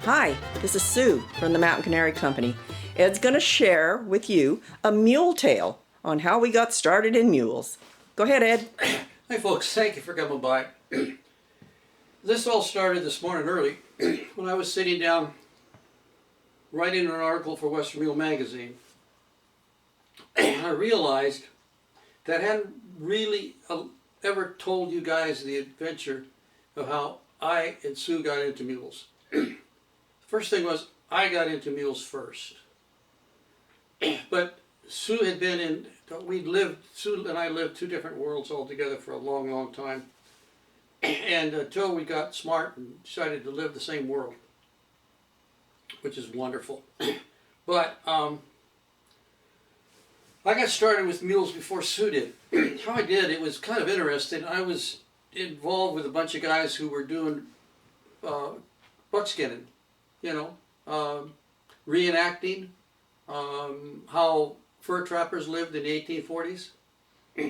Hi, this is Sue from the Mountain Canary Company. Ed's going to share with you a mule tale on how we got started in mules. Go ahead, Ed. Hi folks, thank you for coming by. This all started this morning early when I was sitting down writing an article for Western Mule magazine. I realized that I hadn't really ever told you guys the adventure of how I and Sue got into mules. First thing was, I got into mules first. But Sue had been in, Sue and I lived two different worlds altogether for a long, long time. And until we got smart and decided to live the same world, which is wonderful. But I got started with mules before Sue did. How I did, it was kind of interesting. I was involved with a bunch of guys who were doing buckskinning, you know, reenacting how fur trappers lived in the 1840s.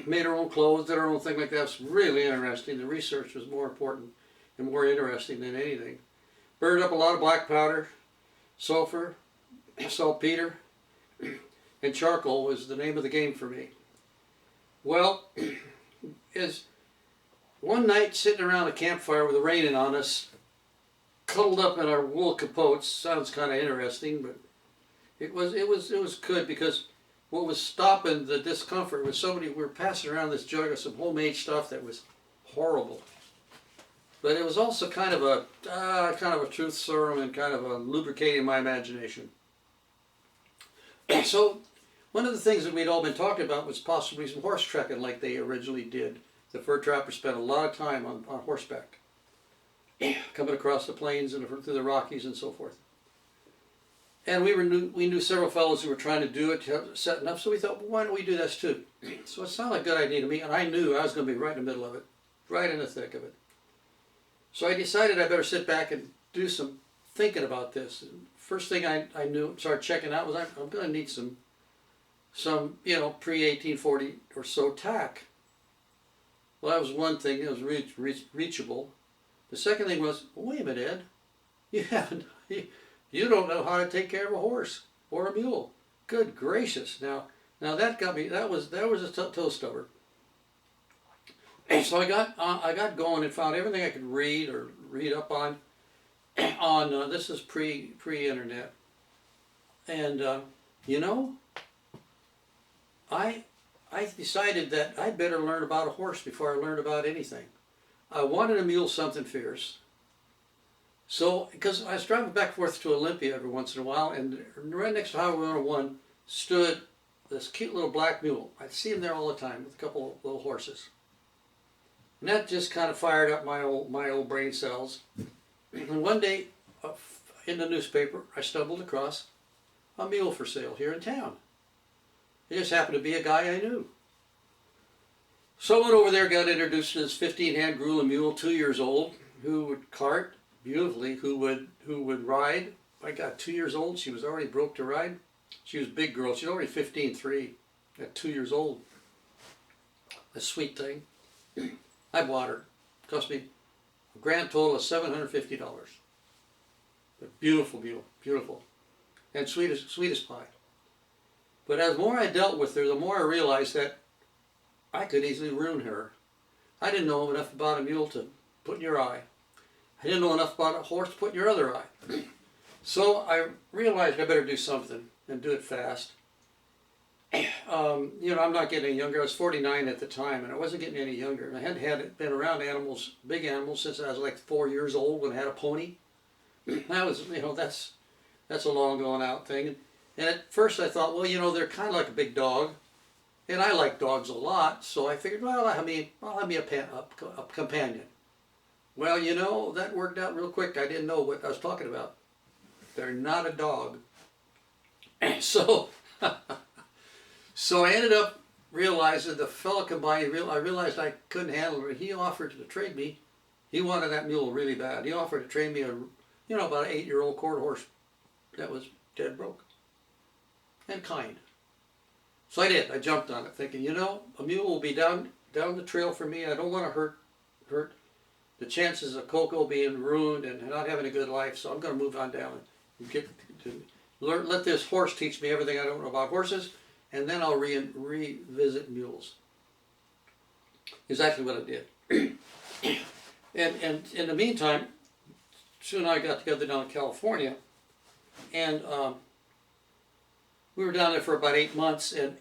Made our own clothes, did our own thing like that. It was really interesting. The research was more important and more interesting than anything. Burned up a lot of black powder, sulfur, saltpeter, and charcoal was the name of the game for me. Well, as one night sitting around a campfire with the raining on us, cuddled up in our wool capotes, sounds kind of interesting, but it was good, because what was stopping the discomfort was we were passing around this jug of some homemade stuff that was horrible. But it was also kind of a truth serum and kind of a lubricating my imagination. So one of the things that we'd all been talking about was possibly some horse trekking like they originally did. The fur trappers spent a lot of time on horseback, coming across the plains and through the Rockies and so forth. And we knew several fellows who were trying to do it, setting up, so we thought, well, why don't we do this too? So it sounded like a good idea to me, and I knew I was going to be right in the middle of it, right in the thick of it. So I decided I better sit back and do some thinking about this. And first thing I knew, started checking out, was I'm going to need some pre-1840 or so tack. Well, that was one thing. It was reachable. The second thing was, well, wait a minute, Ed, you don't know how to take care of a horse or a mule. Good gracious! Now that got me. That was a toe stubber. So I got going and found everything I could read up on. This is pre-internet, and I decided that I'd better learn about a horse before I learned about anything. I wanted a mule something fierce. So, because I was driving back and forth to Olympia every once in a while, and right next to Highway 101 stood this cute little black mule. I'd see him there all the time with a couple of little horses. And that just kind of fired up my old brain cells. And one day, in the newspaper, I stumbled across a mule for sale here in town. It just happened to be a guy I knew. So I went over there, got introduced to this 15-hand grueling mule, 2 years old, who would cart beautifully, who would ride. I got 2 years old. She was already broke to ride. She was a big girl. She was already 15.3 at 2 years old. A sweet thing. I bought her. It cost me a grand total of $750. But beautiful mule, beautiful, and sweet as pie. But as more I dealt with her, the more I realized that I could easily ruin her. I didn't know enough about a mule to put in your eye. I didn't know enough about a horse to put in your other eye. So I realized I better do something and do it fast. I'm not getting any younger. I was 49 at the time, and I wasn't getting any younger. And I hadn't been around animals, big animals, since I was like 4 years old when I had a pony. That was, that's a long going out thing. And at first I thought, well, they're kind of like a big dog, and I like dogs a lot, so I figured, well, I'll have me a companion. Well, that worked out real quick. I didn't know what I was talking about. They're not a dog. So I ended up realizing the fellow combined, I realized I couldn't handle it. He offered to trade me. He wanted that mule really bad. He offered to trade me about an 8-year-old quarter horse that was dead broke and kind. So I did. I jumped on it thinking, a mule will be down the trail for me. I don't want to hurt the chances of Coco being ruined and not having a good life, so I'm going to move on down and get to learn. Let this horse teach me everything I don't know about horses, and then I'll revisit mules. Exactly what I did. And in the meantime, Sue and I got together down in California, and we were down there for about 8 months, and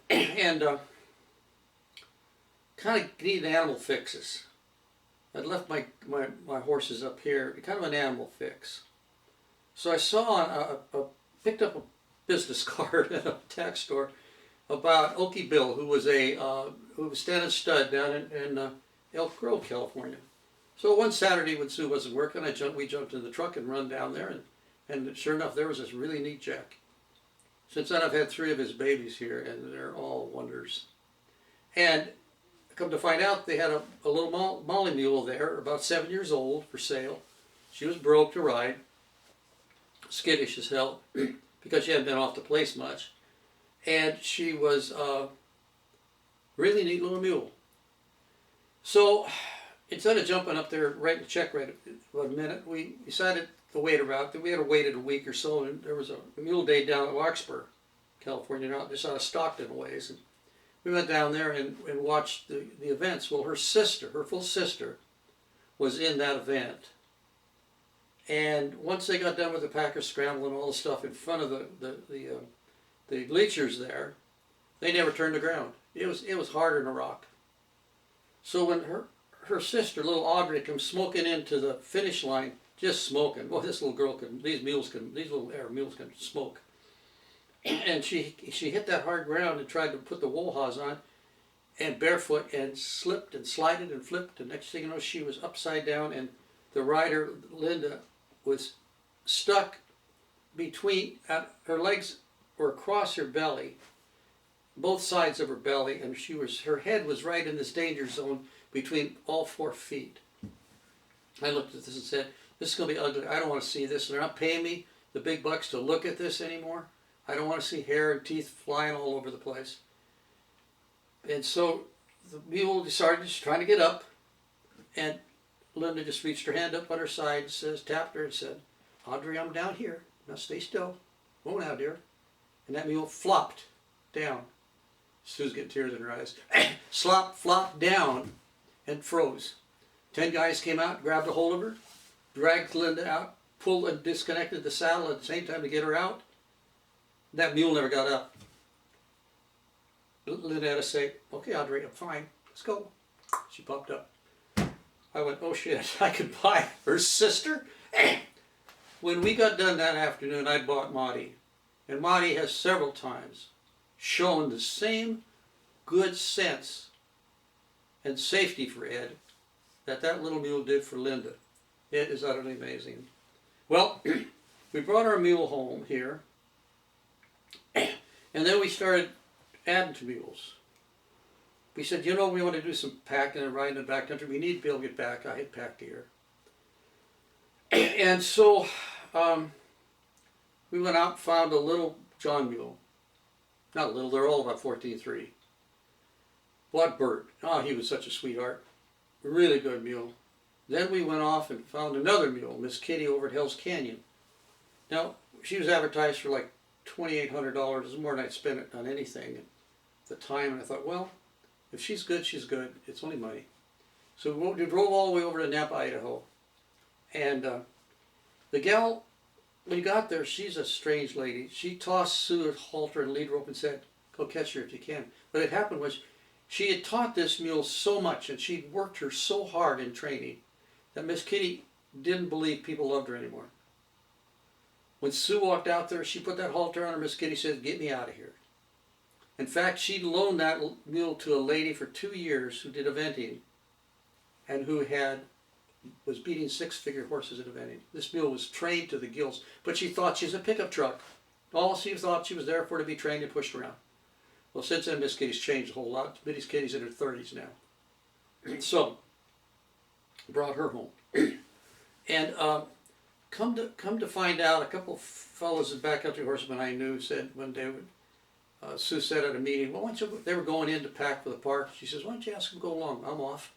kind of needed animal fixes. I'd left my horses up here, kind of an animal fix. So I saw picked up a business card at a tax store about Okie Bill, who was standing stud down in Elk Grove, California. So one Saturday when Sue wasn't working, we jumped in the truck and run down there, and sure enough, there was this really neat jack. Since then, I've had 3 of his babies here, and they're all wonders. And come to find out, they had a little Molly mule there, about 7 years old, for sale. She was broke to ride, skittish as hell, because she hadn't been off the place much. And she was a really neat little mule. So instead of jumping up there, writing a check right at 1 minute, we decided to wait around. We had waited a week or so, and there was a mule day down at Larkspur, California, just out of Stockton a ways. And we went down there and watched the events. Well, her full sister, was in that event. And once they got done with the Packers scramble and all the stuff in front of the bleachers there, they never turned the ground. It was harder than a rock. So when her sister, little Audrey, comes smoking into the finish line, just smoking. Boy, this little girl these little air mules can smoke. And she hit that hard ground and tried to put the wool hose on, and barefoot, and slipped and slided and flipped. And next thing you know, she was upside down, and the rider, Linda, was stuck between, her legs were across her belly, both sides of her belly, and her head was right in this danger zone between all 4 feet. I looked at this and said, this is going to be ugly. I don't want to see this. They're not paying me the big bucks to look at this anymore. I don't want to see hair and teeth flying all over the place. And so the mule decided she's trying to get up, and Linda just reached her hand up on her side, tapped her and said, Audrey, I'm down here. Now stay still. Won't out, dear. And that mule flopped down. Sue's getting tears in her eyes. Flopped down and froze. 10 guys came out, grabbed a hold of her, dragged Linda out, pulled and disconnected the saddle at the same time to get her out. That mule never got up. Linda had to say, okay, Audrey, I'm fine. Let's go. She popped up. I went, oh shit, I could buy her sister. When we got done that afternoon, I bought Maudie. And Maudie has several times shown the same good sense and safety for Ed that little mule did for Linda. It is utterly amazing. Well, we brought our mule home here, and then we started adding to mules. We said, we want to do some packing and riding in the backcountry. We need to be able to get back. I had pack gear. And so we went out and found a little John mule. Not little, they're all about 14.3. Bought Bert. Oh, he was such a sweetheart. Really good mule. Then we went off and found another mule, Miss Kitty, over at Hell's Canyon. Now, she was advertised for like $2,800. It was more than I'd spend it on anything at the time. And I thought, well, if she's good, she's good. It's only money. So we drove all the way over to Napa, Idaho. And the gal, when we got there, she's a strange lady. She tossed Sue a halter and lead rope and said, go catch her if you can. What had happened was she had taught this mule so much, and she'd worked her so hard in training, that Miss Kitty didn't believe people loved her anymore. When Sue walked out there, she put that halter on her. Miss Kitty said, get me out of here. In fact, she'd loaned that mule to a lady for 2 years who did eventing, and who was beating 6-figure horses at eventing. This mule was trained to the gills, but she thought she was a pickup truck. All she thought she was there for, to be trained and pushed around. Well, since then, Miss Kitty's changed a whole lot. Miss Kitty's in her 30s now. So, brought her home. And come to find out, a couple of fellows in backcountry horsemen I knew said one day, Sue said at a meeting, well, they were going in to pack for the park. She says, why don't you ask them to go along? I'm off.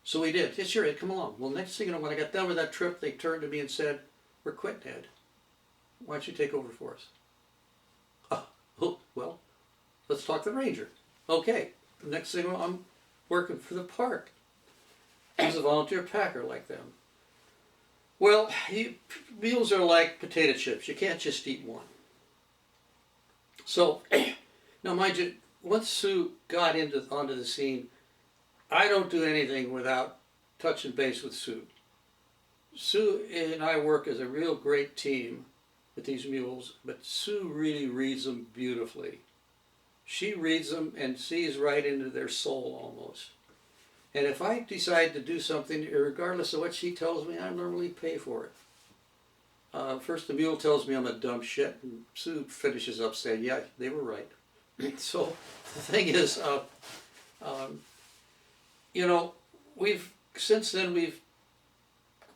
So we did. Yes, sure, come along. Well, next thing you know, when I got done with that trip, they turned to me and said, "We're quitting, Ed. Why don't you take over for us?" Oh, well, let's talk to the ranger. Okay. Next thing you know, I'm working for the park as a volunteer packer like them. Well, mules are like potato chips. You can't just eat one. So, now mind you, once Sue got onto the scene, I don't do anything without touching base with Sue. Sue and I work as a real great team with these mules, but Sue really reads them beautifully. She reads them and sees right into their soul almost. And if I decide to do something, regardless of what she tells me, I normally pay for it. First the mule tells me I'm a dumb shit, and Sue finishes up saying, yeah, they were right. So the thing is, you know, since then we've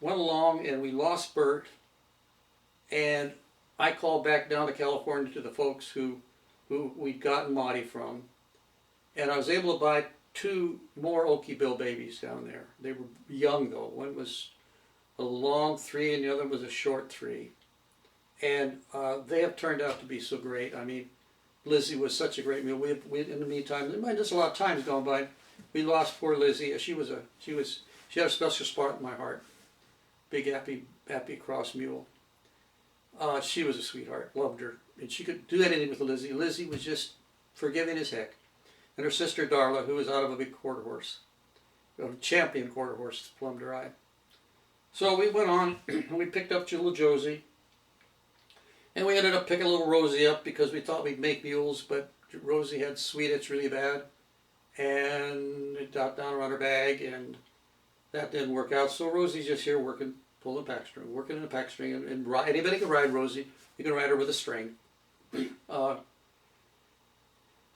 went along and we lost Bert, and I called back down to California to the folks who we'd gotten Maudie from, and I was able to buy 2 more Okie Bill babies down there. They were young though. One was a long 3 and the other was a short 3. And they have turned out to be so great. I mean, Lizzie was such a great mule. We in the meantime, there's a lot of times gone by. We lost poor Lizzie. She had a special spot in my heart. Big happy cross mule. She was a sweetheart. Loved her, and she could do anything with Lizzie. Lizzie was just forgiving as heck. And her sister Darla, who was out of a big quarter horse, a champion quarter horse, plumbed her eye. So we went on and we picked up little Josie. And we ended up picking little Rosie up because we thought we'd make mules, but Rosie had sweet itch really bad. And it got down around her bag, and that didn't work out. So Rosie's just here working, pulling a pack string, working in a pack string, and anybody can ride Rosie. You can ride her with a string.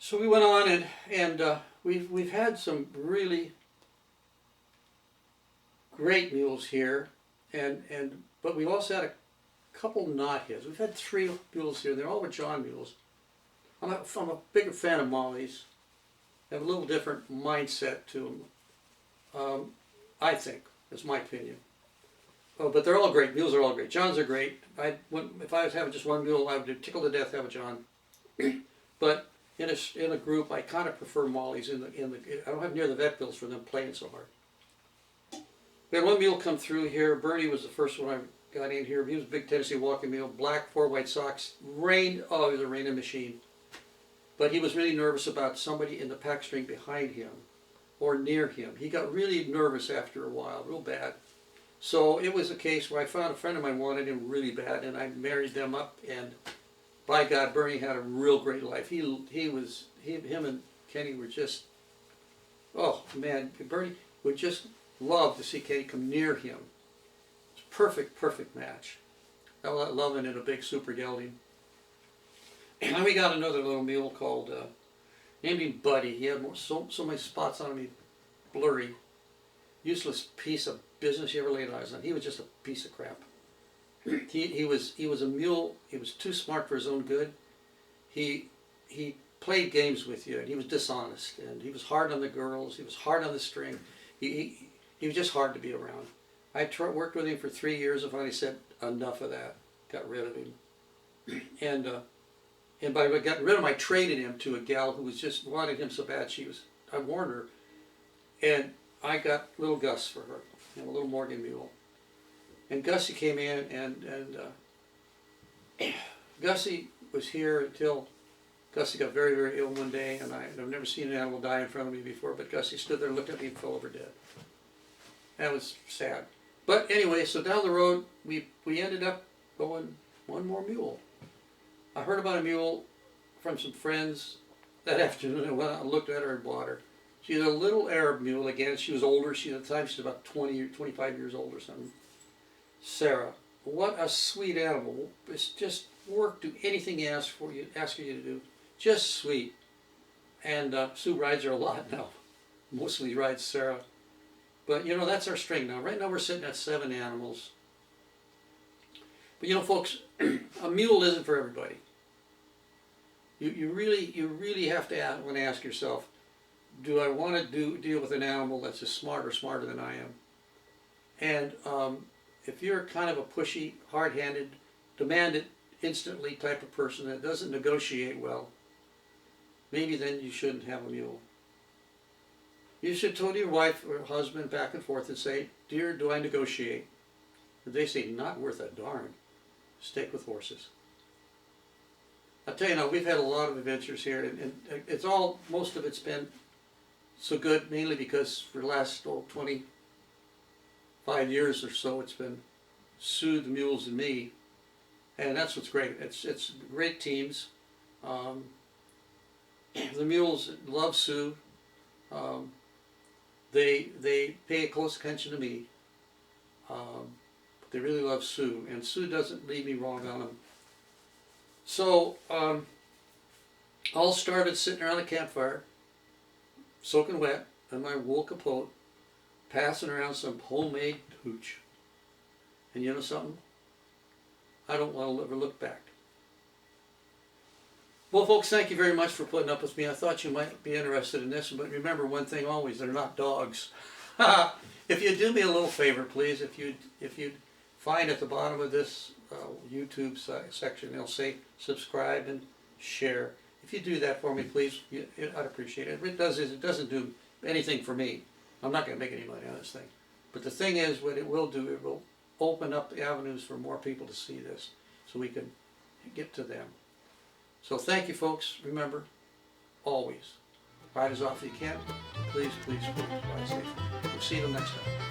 So we went on, and we've had some really great mules here, but we've also had a couple not his. We've had 3 mules here. They're all with John mules. I'm a bigger fan of Molly's. They have a little different mindset to them, I think. That's my opinion. Oh, but they're all great. Mules are all great. Johns are great. If I was having just one mule, I would tickle to death to have a John. But in a group, I kind of prefer Molly's. I don't have near the vet bills for them playing so hard. We had one mule come through here. Bernie was the first one I got in here. He was a big Tennessee walking mule, black, 4 white socks. Rained. Oh, he was a raining machine. But he was really nervous about somebody in the pack string behind him or near him. He got really nervous after a while, real bad. So it was a case where I found a friend of mine wanted him really bad, and I married them up, and by God, Bernie had a real great life. Him and Kenny were just, oh man, Bernie would just love to see Kenny come near him. It's a perfect match. I love it in a big super gelding. And then we got another little mule called, named him Buddy. He had so many spots on him, he blurry. Useless piece of business you ever laid eyes on. He was just a piece of crap. He was a mule. He was too smart for his own good. He played games with you, and he was dishonest, and he was hard on the girls. He was hard on the string. He was just hard to be around. I worked with him for 3 years and finally said enough of that. Got rid of him. And by getting rid of him, I traded him to a gal who was just wanted him so bad. I warned her, and I got little Gus for her, a little Morgan mule. And Gussie came in, and Gussie was here until Gussie got very ill one day, and I've never seen an animal die in front of me before, but Gussie stood there, looked at me, and fell over dead. That was sad. But anyway, so down the road, we ended up going one more mule. I heard about a mule from some friends that afternoon. I went out and looked at her and bought her. She's a little Arab mule. Again, she was older. At the time, she was about 20 or 25 years old or something. Sarah, what a sweet animal. It's just work, do anything he asks you to do. Just sweet. And Sue rides her a lot now. Mostly rides Sarah. But you know, that's our string now. Right now we're sitting at 7 animals. But you know, folks, a mule isn't for everybody. You really have to ask yourself, do I want to deal with an animal that's as smart or smarter than I am? And if you're kind of a pushy, hard-handed, demand it instantly type of person that doesn't negotiate well, maybe then you shouldn't have a mule. You should tell your wife or husband back and forth and say, dear, do I negotiate? If they say, not worth a darn, stick with horses. I'll tell you now, we've had a lot of adventures here, and it's all, most of it's been so good, mainly because for the last 25 years or so, it's been Sue, the mules, and me, and that's what's great. It's great teams. The mules love Sue. They pay close attention to me. But they really love Sue, and Sue doesn't leave me wrong on them. So, all started sitting around the campfire, soaking wet in my wool capote, passing around some homemade hooch. And you know something? I don't want to ever look back. Well, folks, thank you very much for putting up with me. I thought you might be interested in this, but remember one thing always, they're not dogs. If you'd do me a little favor, please, if you'd find at the bottom of this YouTube section, it'll say subscribe and share. If you do that for me, please, I'd appreciate it. It doesn't do anything for me. I'm not going to make any money on this thing. But the thing is, what it will do, it will open up the avenues for more people to see this, so we can get to them. So thank you, folks. Remember, always, ride as often as you can. Please, please, please, ride safely. We'll see you next time.